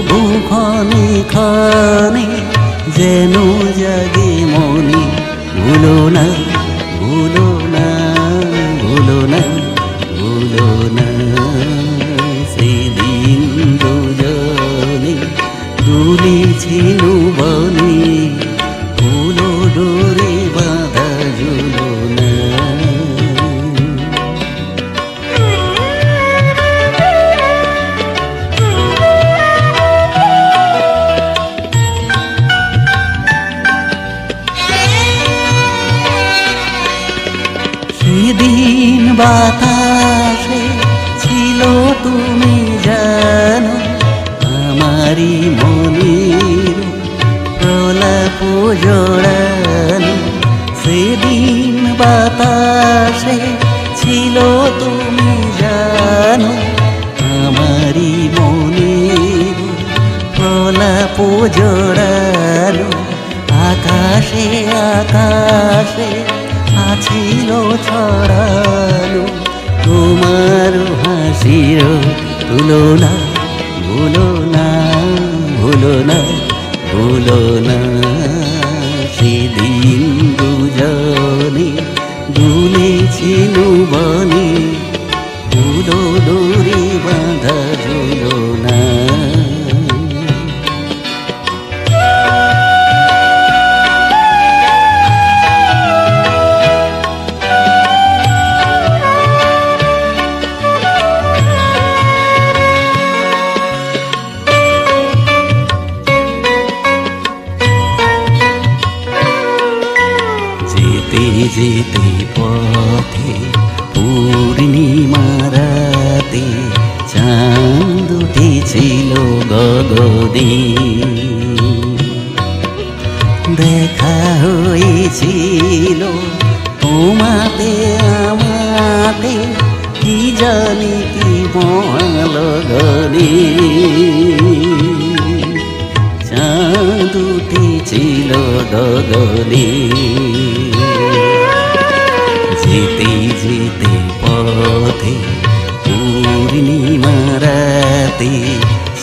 তবু ক্ষণে ক্ষণে যেন জাগে মনে, ভুলো না ভুলো না ভুলো না ভুলো না সেদিন দুজনে দুলেছিল বনে, ফুলো ডোরে বাঁধা ঝুলনা। সেদিন বাতাসে ছিল তুমি জানো, আমারই মনের প্রলাপ জড়ানো। সেদিন বাতাসে ছিল তুমি জানো, আমারই মনের প্রলাপ জড়ানো। আকাশে আকাশে আছিল ছড়ানো তোমার হাসির তুলনা, ভুলো না ভুলো না ভুলো না সেদিন দুজনে দুলেছিল বনে, ফুলো ডোরে বাঁধা ঝুলনা। যেতে যেতে পথে পূর্ণিমা রাতে চাঁদ উঠেছিল গগনে, দেখা হয়েছিল তোমাতে আমাতে, কি জানি কি মহালগনে। চাঁদ উঠেছিল গগনে, যেতে যেতে পথে পূর্ণিমা রাতে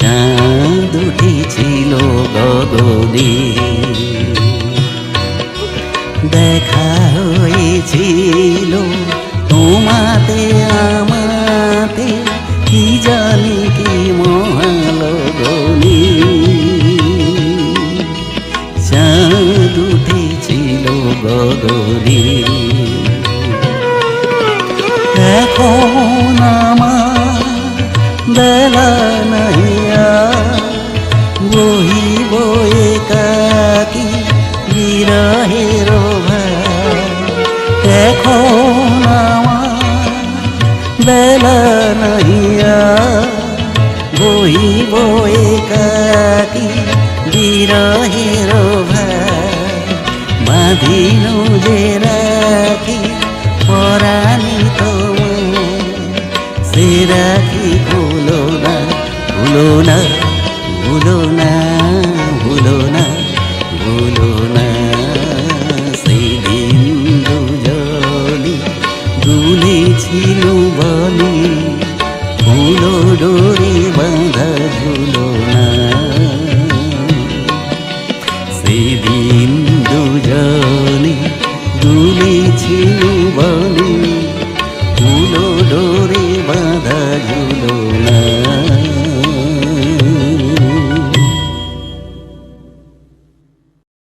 চাঁদ উঠেছিল গগনে, দেখা হয়েছিল তোমাতে আমাতে, কি জানি কি মহালগনে। চাঁদ উঠেছিল গগনে, এখন আমার বেলা নাইয়া বহিব একাকী বিরহের ভার। এখন আমার বেলা নাইয়া বহিব একাকী বিরহের ভার। বাঁধিল যে রাখি পরাণে তোমার, সে রাখি ভুলো না ভুলো না ভুলো না ভুলো না ভুলো না সেদিন দুজনে দুলেছিল বনে,